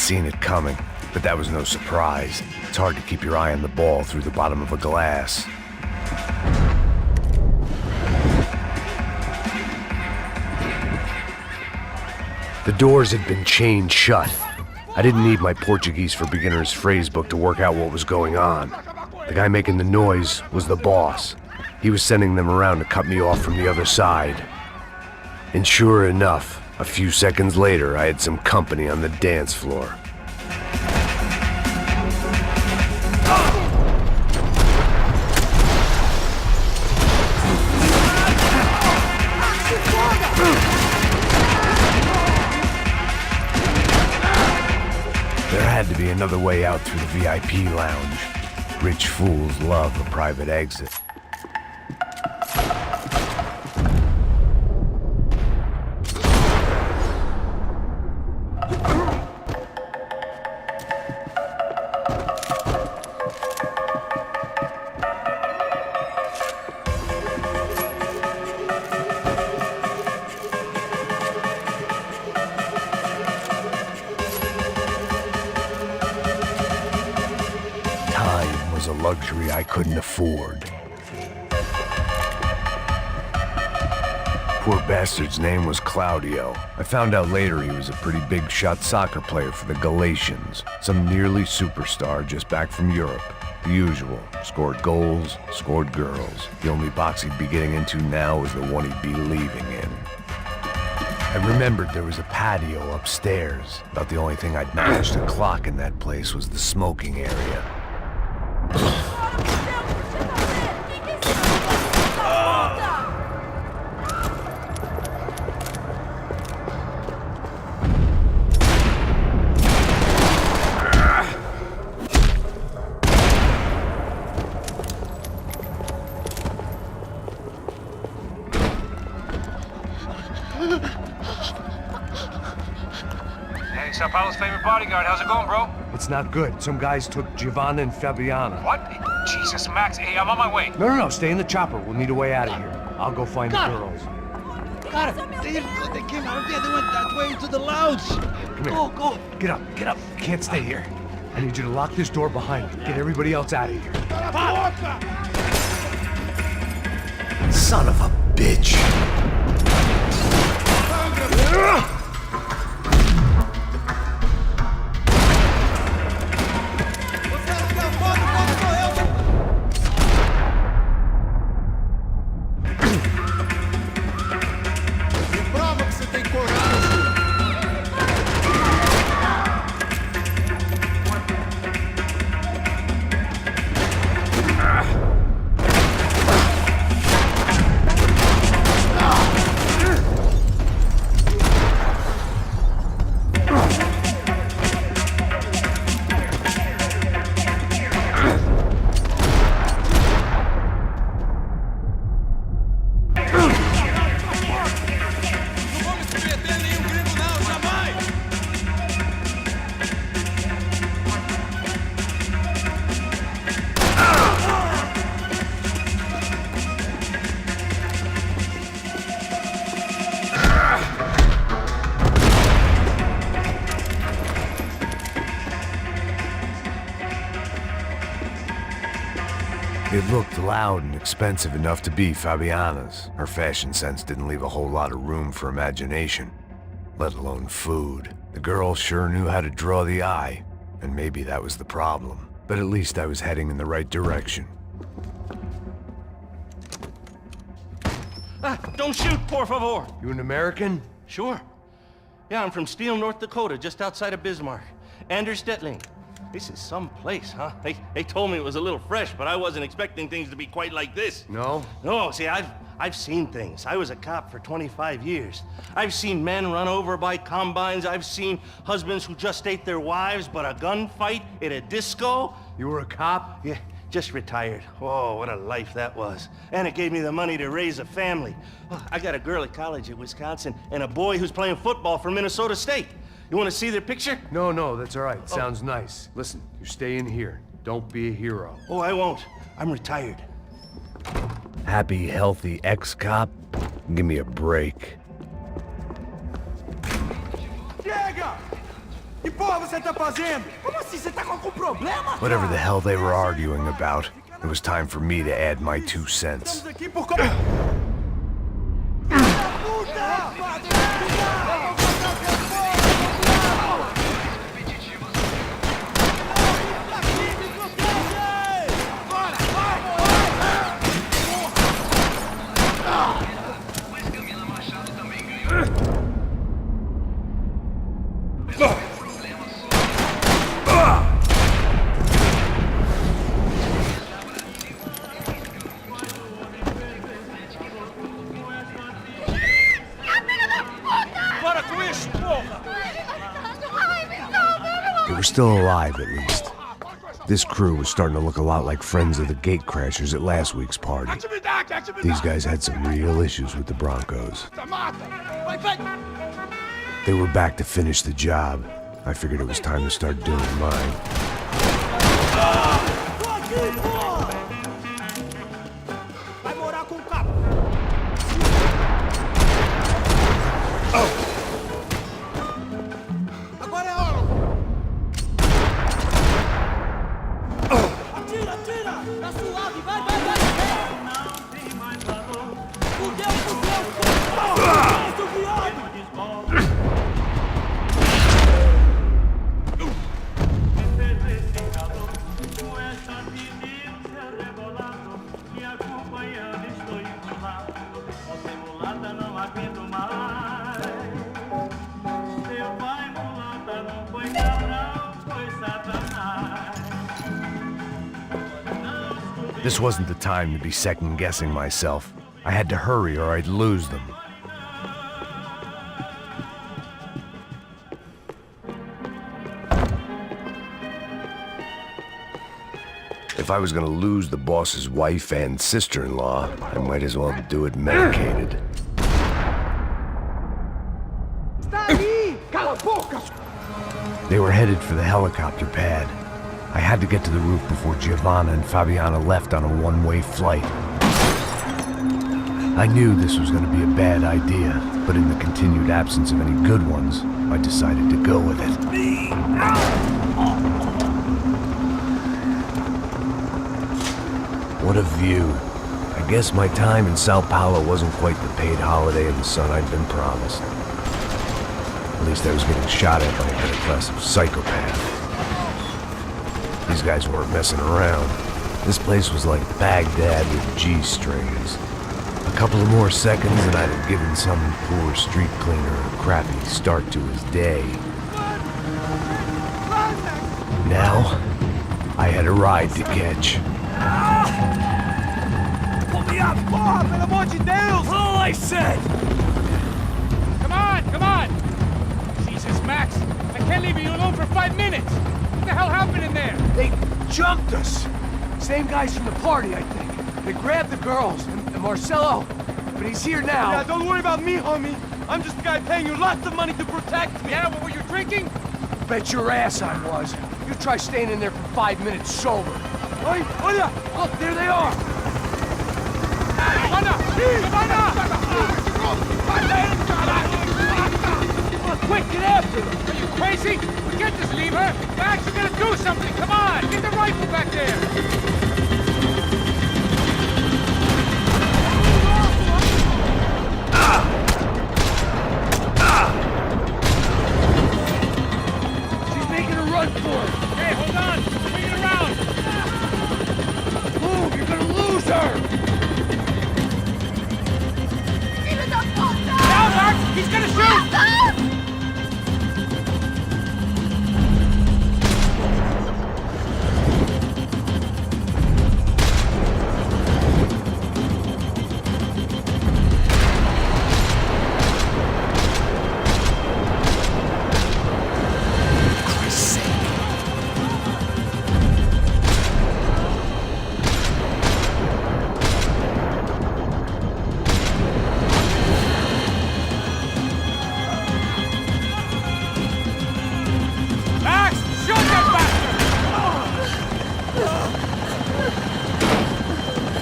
seen it coming, but that was no surprise. It's hard to keep your eye on the ball through the bottom of a glass. The doors had been chained shut. I didn't need my Portuguese for Beginners phrase book to work out what was going on. The guy making the noise was the boss. He was sending them around to cut me off from the other side. And sure enough, a few seconds later, I had some company on the dance floor. There had to be another way out through the VIP lounge. Rich fools love a private exit. A luxury I couldn't afford. Poor bastard's name was Claudio. I found out later he was a pretty big shot soccer player for the Galatians, some nearly superstar just back from Europe. The usual. Scored goals, scored girls. The only box he'd be getting into now was the one he'd be leaving in. I remembered there was a patio upstairs. About the only thing I'd managed to clock in that place was the smoking area. Hey, Sao Paulo's favorite bodyguard. How's it going, bro? It's not good. Some guys took Giovanna and Fabiana. What? Jesus, Max. Hey, I'm on my way. No. Stay in the chopper. We'll need a way out of here. I'll go find the girls. Got it. They came out of there. They went that way into the lounge. Come here. Go. Get up. Can't stay here. I need you to lock this door behind you. Get everybody else out of here. Son of a bitch. It looked loud and expensive enough to be Fabiana's. Her fashion sense didn't leave a whole lot of room for imagination, let alone food. The girl sure knew how to draw the eye, and maybe that was the problem. But at least I was heading in the right direction. Don't shoot, por favor. You an American? Sure. Yeah, I'm from Steele, North Dakota, just outside of Bismarck. Anders Detling. This is some place, huh? They told me it was a little fresh, but I wasn't expecting things to be quite like this. No? No, see, I've seen things. I was a cop for 25 years. I've seen men run over by combines. I've seen husbands who just ate their wives, but a gunfight at a disco. You were a cop? Yeah, just retired. Oh, what a life that was. And it gave me the money to raise a family. Oh, I got a girl at college at Wisconsin and a boy who's playing football for Minnesota State. You want to see their picture? No, that's all right. Sounds nice. Listen, you stay in here. Don't be a hero. Oh, I won't. I'm retired. Happy, healthy ex-cop? Give me a break. Diego! E porra, você você tá fazendo? Como assim? Você tá com algum problema? Whatever the hell they were arguing about, it was time for me to add my 2 cents. Estamos aqui por causa... They were still alive, at least. This crew was starting to look a lot like friends of the gatecrashers at last week's party. These guys had some real issues with the Broncos. They were back to finish the job. I figured it was time to start doing mine. This wasn't the time to be second-guessing myself. I had to hurry or I'd lose them. If I was gonna lose the boss's wife and sister-in-law, I might as well do it medicated. They were headed for the helicopter pad. I had to get to the roof before Giovanna and Fabiana left on a one-way flight. I knew this was going to be a bad idea, but in the continued absence of any good ones, I decided to go with it. What a view. I guess my time in Sao Paulo wasn't quite the paid holiday in the sun I'd been promised. At least I was getting shot at by a better-class psychopath. These guys weren't messing around. This place was like Baghdad with G-strings. A couple of more seconds and I'd have given some poor street cleaner a crappy start to his day. Now, I had a ride to catch. Pull me up! Porra, pelo amor de Deus! All I said! Come on, come on! Jesus, Max, I can't leave you alone for 5 minutes! What the hell happened in there? They jumped us. Same guys from the party, I think. They grabbed the girls and Marcelo, but he's here now. Yeah, don't worry about me, homie. I'm just the guy paying you lots of money to protect me. Yeah, what were you drinking? Bet your ass I was. You try staying in there for 5 minutes sober. Oi, olha! Look, there they are. Quick, get after them! Are you crazy? We can't just leave her! Max, you gotta do something! Come on! Get the rifle back there! She's making a run for it. Hey, hold on! Bring it around! Move, you're gonna lose her! Now, Max! He's gonna shoot!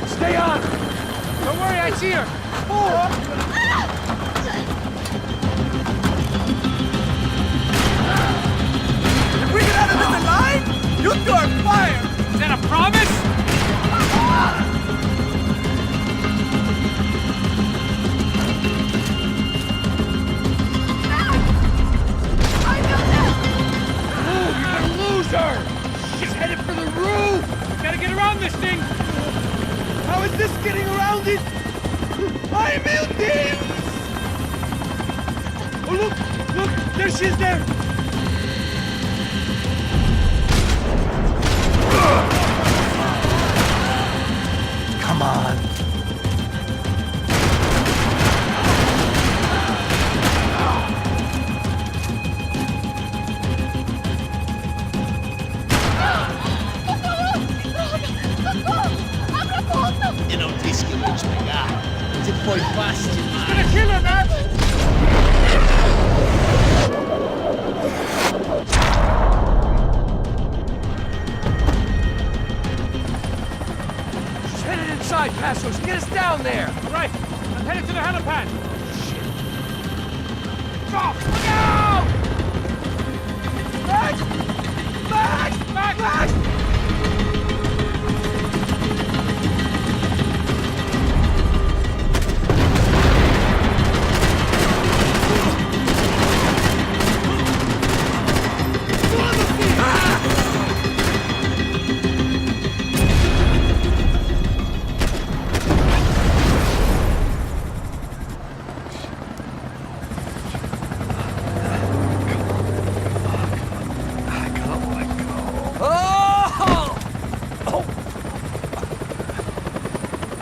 Stay on! Don't worry, I see her! headed for the roof! Gotta get around this thing! How is this getting around it? Ai, meu Deus! Oh, look! There she is there! Come on. Eu não disse que eu vou te pegar. Você foi fácil demais. Gonna kill her, man! She's headed inside, Passos. Get us down there. Right, I'm headed to the helipad! Drop! Look out! Back!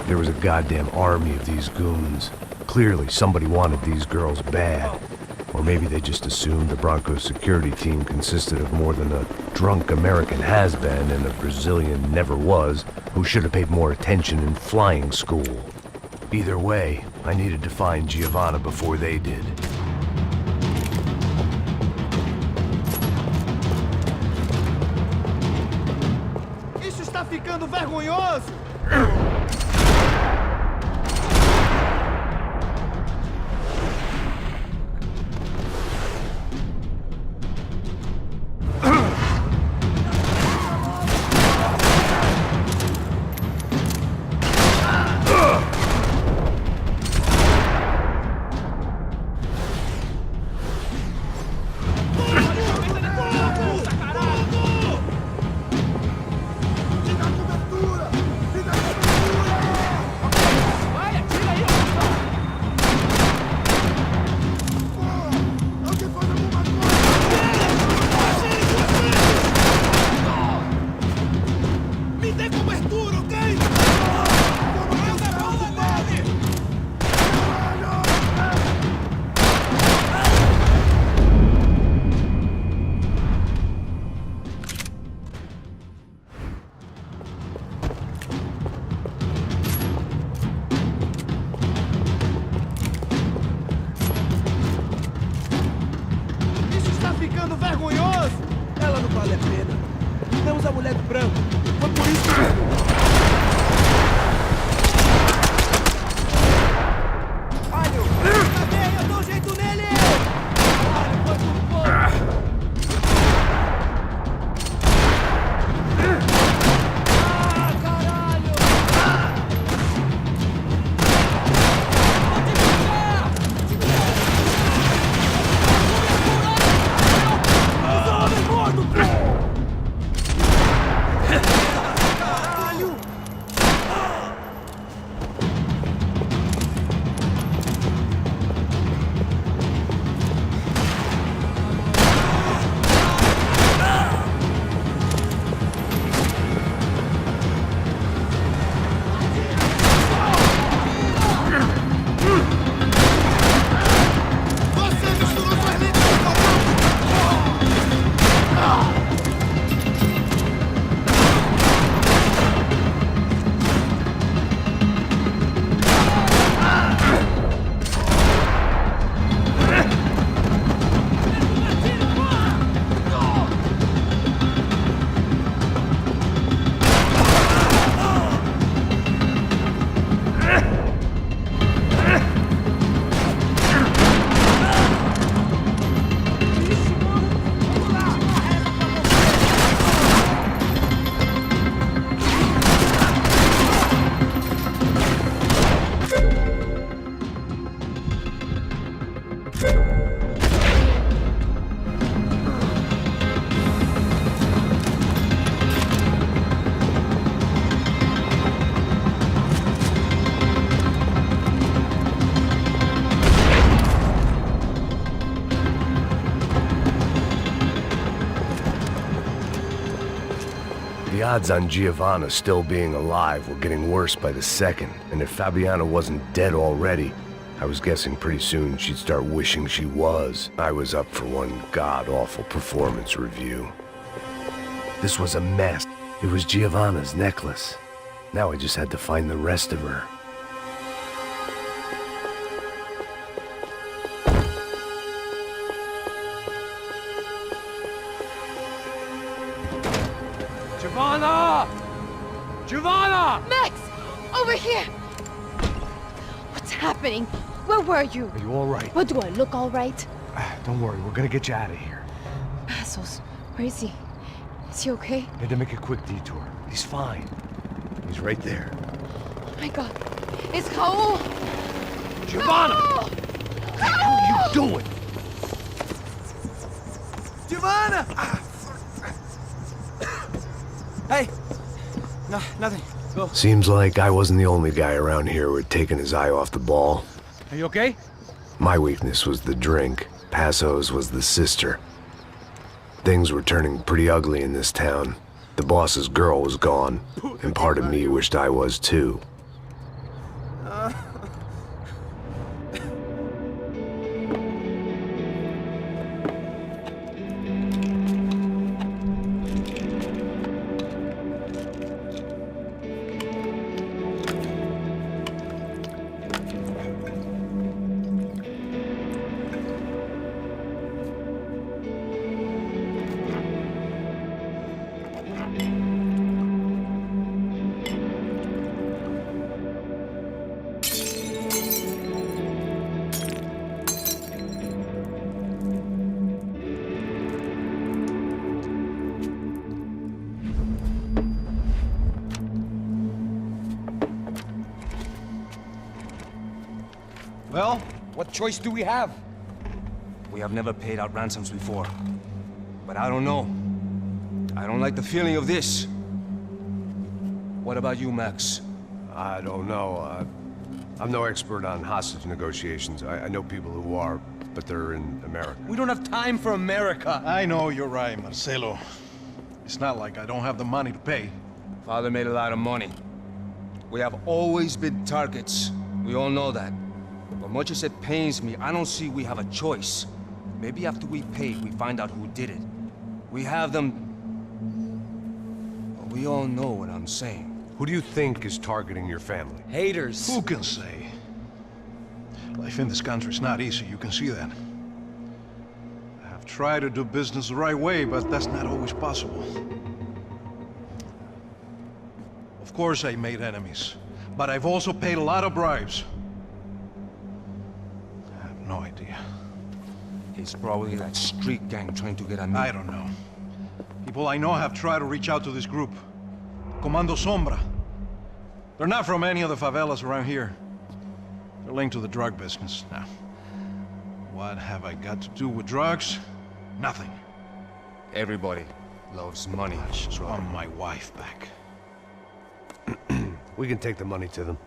There was a goddamn army of these goons. Clearly, somebody wanted these girls bad. Or maybe they just assumed the Broncos security team consisted of more than a drunk American has-been and a Brazilian never was who should have paid more attention in flying school. Either way, I needed to find Giovanna before they did. Isso está ficando vergonhoso! Ficando vergonhoso! Ela não vale a pena. Temos a mulher do branco. Foi por isso que... Alho! Tá bem, eu dou um jeito nele! Alho, foi por pouco! The odds on Giovanna still being alive were getting worse by the second, and if Fabiana wasn't dead already, I was guessing pretty soon she'd start wishing she was. I was up for one god-awful performance review. This was a mess. It was Giovanna's necklace. Now I just had to find the rest of her. Giovanna! Giovanna! Max! Over here! What's happening? Where were you? Are you all right? What do I look all right? Don't worry, we're gonna get you out of here. Passos, where is he? Is he okay? Had to make a quick detour. He's fine. He's right there. Oh my god. It's Raul! Giovanna! Raul! What are you doing? Giovanna! Hey! No, nothing. Go. Seems like I wasn't the only guy around here who had taken his eye off the ball. Are you okay? My weakness was the drink. Passo's was the sister. Things were turning pretty ugly in this town. The boss's girl was gone, and part of me wished I was too. Well, what choice do we have? We have never paid out ransoms before. But I don't know. I don't like the feeling of this. What about you, Max? I don't know. I'm no expert on hostage negotiations. I know people who are, but they're in America. We don't have time for America. I know you're right, Marcelo. It's not like I don't have the money to pay. Father made a lot of money. We have always been targets. We all know that. But much as it pains me, I don't see we have a choice. Maybe after we pay, we find out who did it. We have them... But we all know what I'm saying. Who do you think is targeting your family? Haters. Who can say? Life in this country is not easy, you can see that. I have tried to do business the right way, but that's not always possible. Of course I made enemies, but I've also paid a lot of bribes. I have no idea. It's probably that street gang trying to get at me. I don't know. People I know have tried to reach out to this group. Comando Sombra. They're not from any of the favelas around here. They're linked to the drug business. Now, what have I got to do with drugs? Nothing. Everybody loves money. I just want my wife back. We can take the money to them.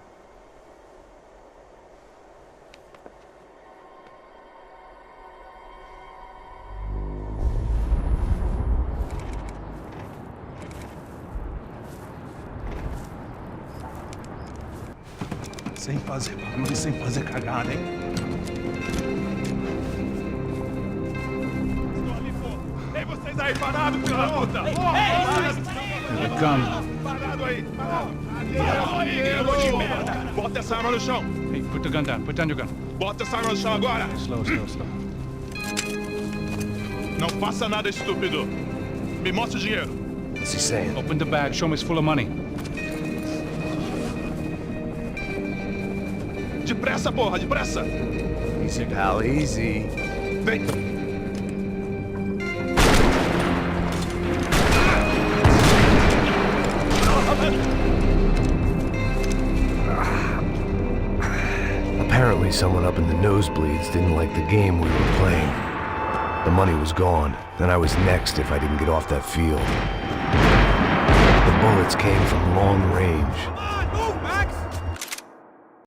Sem fazer barulho, sem fazer cagada, hein? Ei, vocês aí parados, filha da puta! Ei, parado aí, parado! Aí, merda! Bota essa arma no chão! Hey, put the gun down. Put down your gun. Bota essa arma no chão agora! Slow. Não faça nada, estúpido! Me mostra o dinheiro! What's he saying? Open the bag. Show me it's full of money. Depressa, porra, depressa! Easy, pal, easy. Vem! Apparently someone up in the nosebleeds didn't like the game we were playing. The money was gone, and I was next if I didn't get off that field. The bullets came from long range.